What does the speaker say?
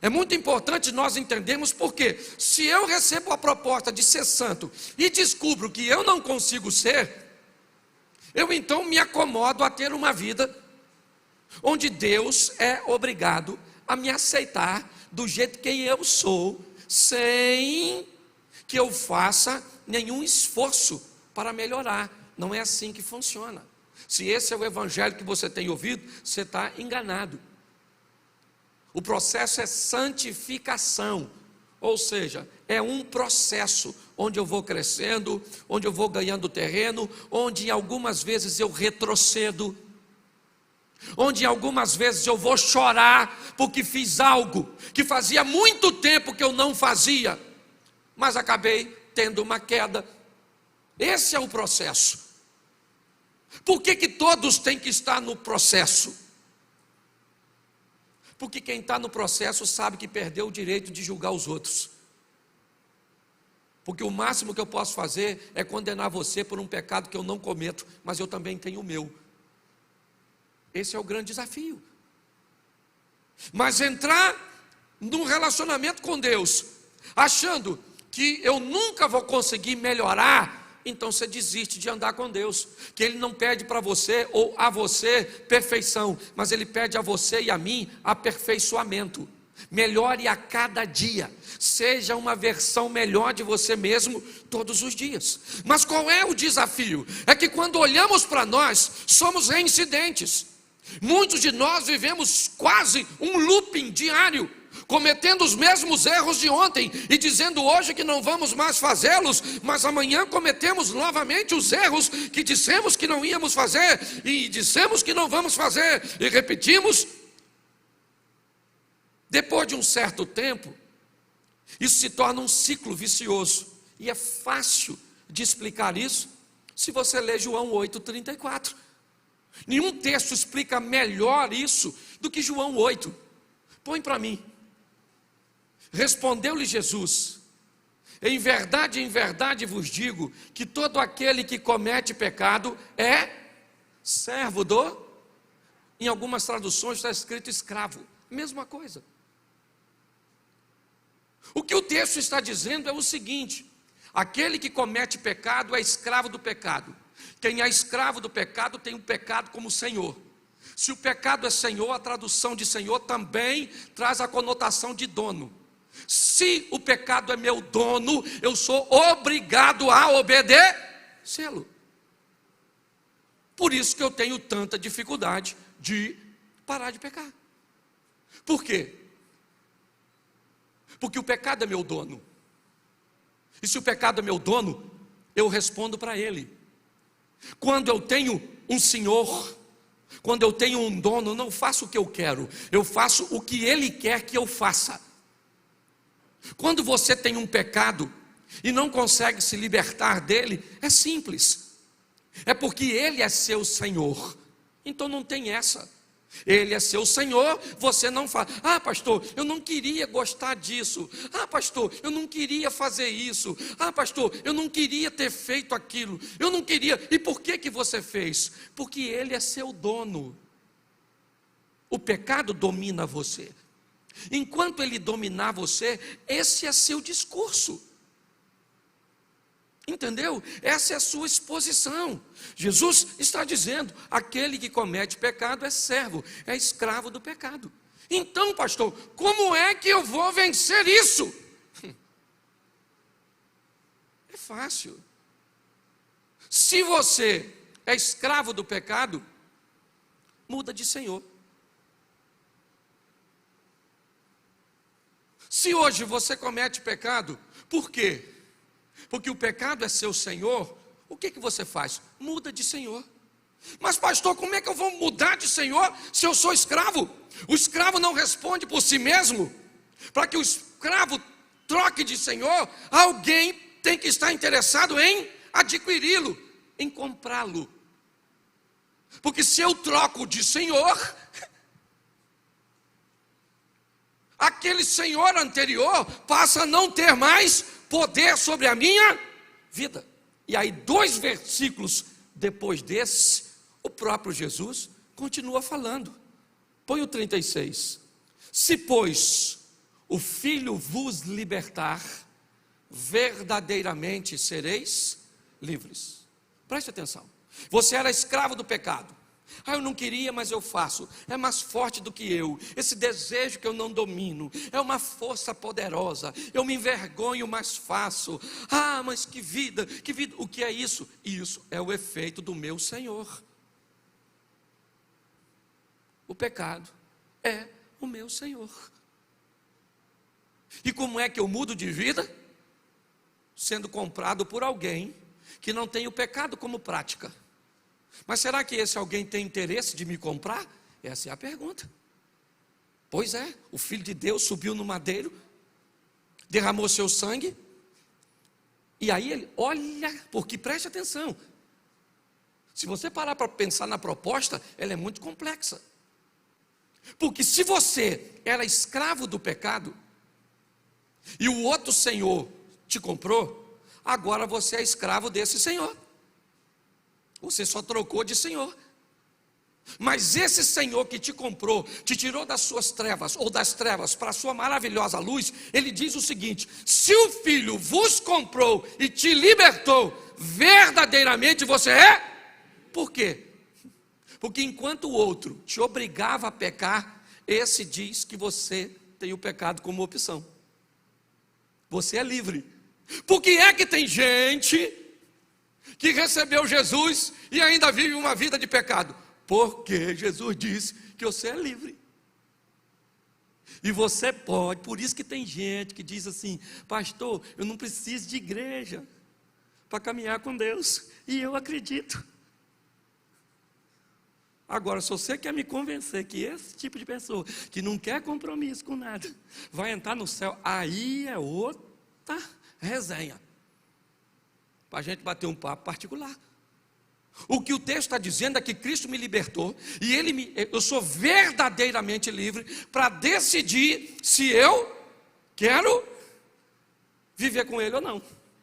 É muito importante nós entendermos porque, se eu recebo a proposta de ser santo e descubro que eu não consigo ser, eu então me acomodo a ter uma vida onde Deus é obrigado a me aceitar do jeito que eu sou, sem que eu faça nenhum esforço para melhorar. Não é assim que funciona. Se esse é o evangelho que você tem ouvido, você está enganado. O processo é santificação, ou seja, é um processo onde eu vou crescendo, onde eu vou ganhando terreno, onde algumas vezes eu retrocedo, onde algumas vezes eu vou chorar porque fiz algo que fazia muito tempo que eu não fazia, mas acabei tendo uma queda. Esse é o processo. Por que todos têm que estar no processo? Porque quem está no processo sabe que perdeu o direito de julgar os outros. Porque o máximo que eu posso fazer é condenar você por um pecado que eu não cometo, mas eu também tenho o meu. Esse é o grande desafio. Mas entrar num relacionamento com Deus, achando que eu nunca vou conseguir melhorar, então você desiste de andar com Deus, que Ele não pede para você ou a você perfeição, mas Ele pede a você e a mim aperfeiçoamento. Melhore a cada dia, seja uma versão melhor de você mesmo todos os dias. Mas qual é o desafio? É que quando olhamos para nós, somos reincidentes. Muitos de nós vivemos quase um looping diário, cometendo os mesmos erros de ontem e dizendo hoje que não vamos mais fazê-los, mas amanhã cometemos novamente os erros que dissemos que não íamos fazer e dissemos que não vamos fazer e repetimos. Depois de um certo tempo, isso se torna um ciclo vicioso, e é fácil de explicar isso se você ler João 8,34. Nenhum texto explica melhor isso do que João 8. Põe para mim. Respondeu-lhe Jesus: em verdade vos digo, que todo aquele que comete pecado é servo do... Em algumas traduções está escrito escravo. Mesma coisa. O que o texto está dizendo é o seguinte: aquele que comete pecado é escravo do pecado. Quem é escravo do pecado tem o pecado como senhor. Se o pecado é senhor, a tradução de senhor também traz a conotação de dono. Se o pecado é meu dono, eu sou obrigado a obedecê-lo. Por isso que eu tenho tanta dificuldade de parar de pecar. Por quê? Porque o pecado é meu dono. E se o pecado é meu dono, eu respondo para ele. Quando eu tenho um senhor, quando eu tenho um dono, eu não faço o que eu quero, eu faço o que ele quer que eu faça. Quando você tem um pecado e não consegue se libertar dele, é simples. É porque ele é seu Senhor. Então não tem essa. Ele é seu Senhor, você não fala: ah, pastor, eu não queria gostar disso. Ah, pastor, eu não queria fazer isso. Ah, pastor, eu não queria ter feito aquilo. Eu não queria. E por que você fez? Porque ele é seu dono. O pecado domina você. Enquanto ele dominar você, esse é seu discurso. Entendeu? Essa é a sua exposição. Jesus está dizendo: aquele que comete pecado é servo, é escravo do pecado. Então, pastor, como é que eu vou vencer isso? É fácil. Se você é escravo do pecado, muda de senhor. Se hoje você comete pecado, por quê? Porque o pecado é seu senhor, o que você faz? Muda de senhor. Mas pastor, como é que eu vou mudar de senhor se eu sou escravo? O escravo não responde por si mesmo. Para que o escravo troque de senhor, alguém tem que estar interessado em adquiri-lo, em comprá-lo. Porque se eu troco de senhor, aquele senhor anterior passa a não ter mais poder sobre a minha vida. E aí 2 versículos depois desse, o próprio Jesus continua falando. Põe o 36. Se pois o Filho vos libertar, verdadeiramente sereis livres. Preste atenção. Você era escravo do pecado. Eu não queria, mas eu faço. É mais forte do que eu. Esse desejo que eu não domino é uma força poderosa. Eu me envergonho, mas faço. Mas que vida, que vida. O que é isso? Isso é o efeito do meu Senhor. O pecado é o meu Senhor. E como é que eu mudo de vida? Sendo comprado por alguém que não tem o pecado como prática. Mas será que esse alguém tem interesse de me comprar? Essa é a pergunta. Pois é, o Filho de Deus subiu no madeiro, derramou seu sangue, e aí ele, olha, porque preste atenção, se você parar para pensar na proposta, ela é muito complexa. Porque se você era escravo do pecado, e o outro senhor te comprou, agora você é escravo desse senhor. Você só trocou de senhor. Mas esse Senhor que te comprou, te tirou das suas trevas, ou das trevas para a sua maravilhosa luz, ele diz o seguinte: se o Filho vos comprou e te libertou, verdadeiramente você é? Por quê? Porque enquanto o outro te obrigava a pecar, esse diz que você tem o pecado como opção. Você é livre. Por que é que tem gente que recebeu Jesus e ainda vive uma vida de pecado? Porque Jesus disse que você é livre. E você pode. Por isso que tem gente que diz assim: pastor, eu não preciso de igreja para caminhar com Deus. E eu acredito. Agora, se você quer me convencer que esse tipo de pessoa, que não quer compromisso com nada, vai entrar no céu, aí é outra resenha, para a gente bater um papo particular. O que o texto está dizendo é que Cristo me libertou, e eu sou verdadeiramente livre para decidir se eu quero viver com Ele ou não.